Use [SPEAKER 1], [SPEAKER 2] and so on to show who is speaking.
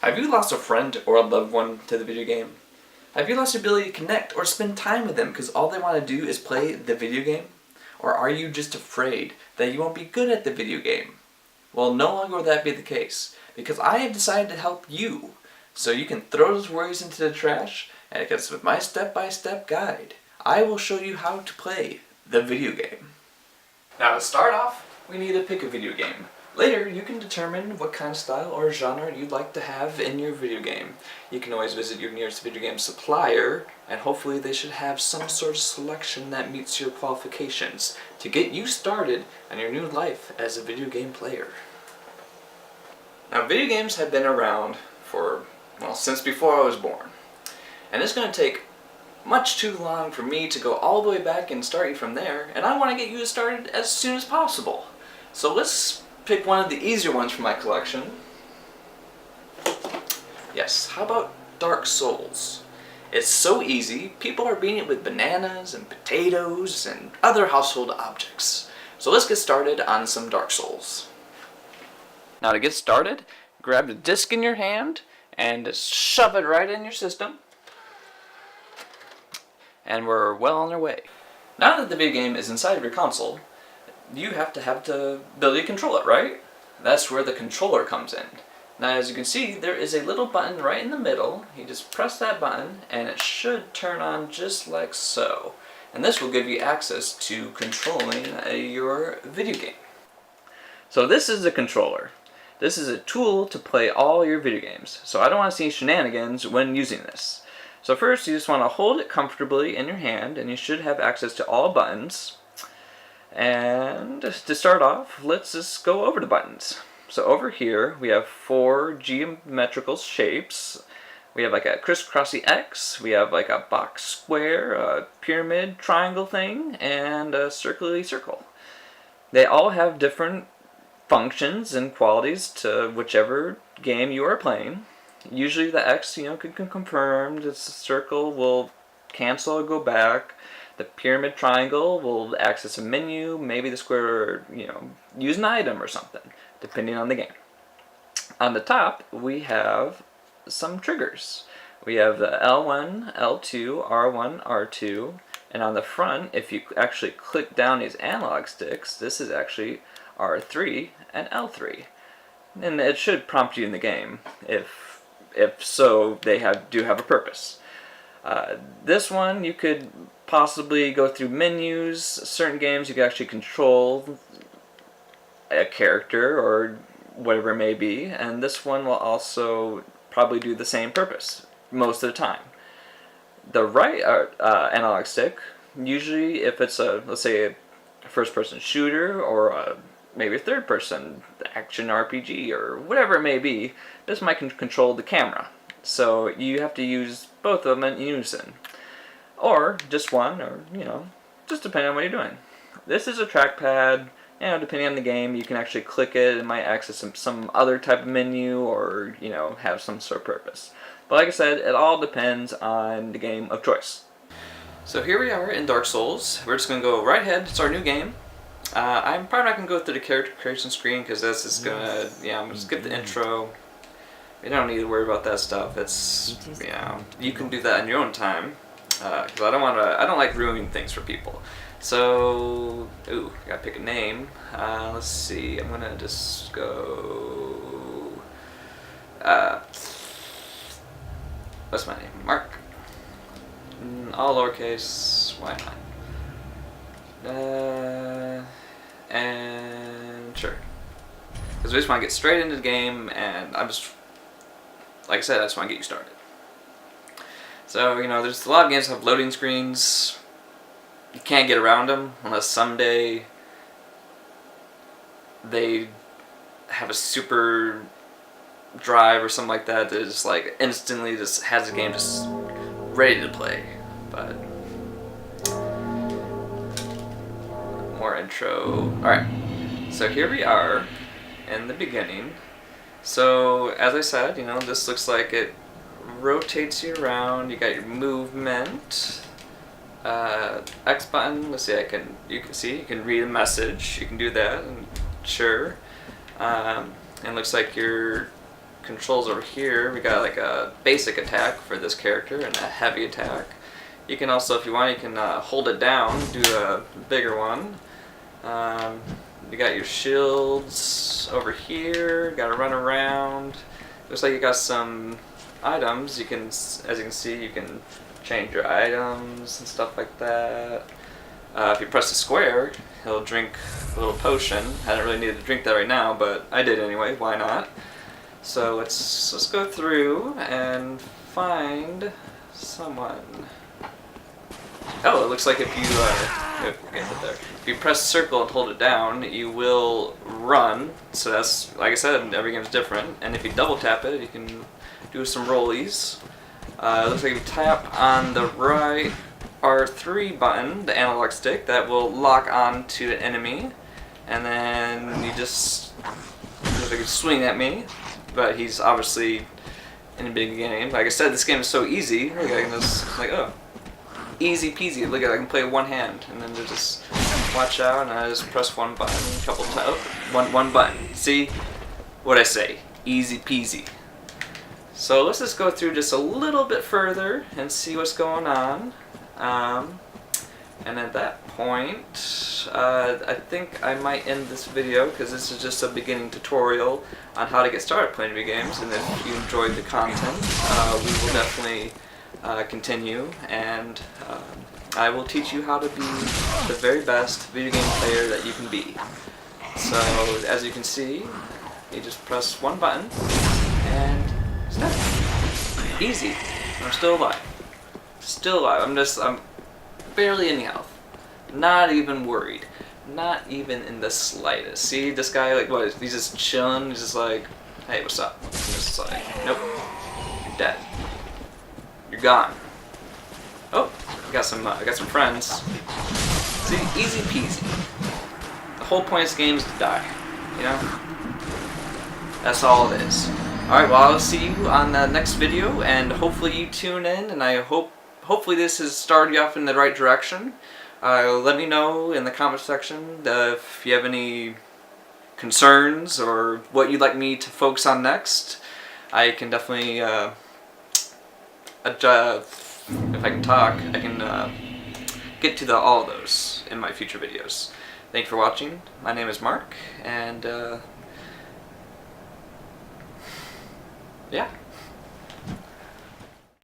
[SPEAKER 1] Have you lost a friend or a loved one to the video game? Have you lost the ability to connect or spend time with them because all they want to do is play the video game? Or are you just afraid that you won't be good at the video game? Well, no longer will that be the case, because I have decided to help you, so you can throw those worries into the trash, and because with my step-by-step guide, I will show you how to play the video game. Now to start off, we need to pick a video game. Later, you can determine what kind of style or genre you'd like to have in your video game. You can always visit your nearest video game supplier, and hopefully they should have some sort of selection that meets your qualifications to get you started on your new life as a video game player. Now, video games have been around for, well, since before I was born. And it's going to take much too long for me to go all the way back and start you from there, and I want to get you started as soon as possible. So let's pick one of the easier ones from my collection. Yes, how about Dark Souls? It's so easy, people are beating it with bananas and potatoes and other household objects. So let's get started on some Dark Souls. Now to get started, grab the disc in your hand and just shove it right in your system. And we're well on our way. Now that the video game is inside of your console, you have the ability to control it, right? That's where the controller comes in. Now as you can see, there is a little button right in the middle. You just press that button and it should turn on just like so. And this will give you access to controlling your video game. So this is the controller. This is a tool to play all your video games. So I don't want to see shenanigans when using this. So first you just want to hold it comfortably in your hand and you should have access to all buttons. And to start off, let's just go over the buttons. So over here we have 4 geometrical shapes. We have like a crisscrossy X, we have like a box square, a pyramid triangle thing, and a circly circle. They all have different functions and qualities to whichever game you are playing. Usually the X, can confirm, the circle will cancel or go back. The pyramid triangle will access a menu, maybe the square, use an item or something, depending on the game. On the top, we have some triggers. We have the L1, L2, R1, R2, and on the front, if you actually click down these analog sticks, this is actually R3 and L3. And it should prompt you in the game. If so, they do have a purpose. This one, you could possibly go through menus. Certain games you can actually control a character or whatever it may be, and this one will also probably do the same purpose most of the time. The right analog stick, usually if it's let's say a first-person shooter or maybe a third-person action RPG or whatever it may be, this might control the camera. So you have to use both of them in unison. Or just one, or, just depending on what you're doing. This is a trackpad, depending on the game, you can actually click it, it might access some other type of menu, or, have some sort of purpose. But like I said, it all depends on the game of choice. So here we are in Dark Souls. We're just going to go right ahead, it's our new game. I'm probably not going to go through the character creation screen, because this is going to, I'm going to skip the intro. You don't need to worry about that stuff. It's, you can do that in your own time. Because I don't like ruining things for people. So, gotta pick a name. Let's see, I'm gonna just go, what's my name? Mark. All lowercase, why not? And sure. Because we just want to get straight into the game, and like I said, I just want to get you started. So, there's a lot of games that have loading screens. You can't get around them unless someday they have a super drive or something like that just instantly just has the game just ready to play. But more intro. Alright, so here we are in the beginning. So, as I said, this looks like it rotates you around. You got your movement, X button. Let's see, you can read a message. You can do that, and sure. And looks like you're controls over here. We got like a basic attack for this character and a heavy attack. You can also, if you want, you can hold it down, do a bigger one. You got your shields over here. Got to run around. Looks like you got some items. You can, as you can see, you can change your items and stuff like that. If you press the square, he'll drink a little potion. I don't really need to drink that right now, but I did anyway. Why not? So let's go through and find someone. Oh, it looks like if you press circle and hold it down, you will run. So that's, like I said, every game's different. And if you double tap it, you can do some rollies. It looks like if you tap on the right R3 button, the analog stick, that will lock on to an enemy. And then you just, looks like you swing at me, but he's obviously in the beginning. Like I said, this game is so easy. Look, I can just, like, oh. Easy peasy. Look at, I can play one hand, and then just watch out, and I just press one button, a couple times. One button. See what I say? Easy peasy. So let's just go through just a little bit further and see what's going on. And at that point, I think I might end this video because this is just a beginning tutorial on how to get started playing video games. And if you enjoyed the content, we will definitely continue, and I will teach you how to be the very best video game player that you can be. So, as you can see, you just press one button, and it's done. Easy. I'm still alive. Still alive. I'm barely in health. Not even worried. Not even in the slightest. See, this guy, like, what? He's just chilling. He's just like, hey, what's up? He's just like, nope, you're dead. You're gone. Oh, I got some friends. See, easy peasy. The whole point of this game is to die. You know? That's all it is. Alright, well, I'll see you on the next video, and hopefully you tune in, and I hopefully this has started you off in the right direction. Let me know in the comment section if you have any concerns or what you'd like me to focus on next. I can definitely, if I can talk, I can get to all of those in my future videos. Thank you for watching. My name is Mark, and yeah.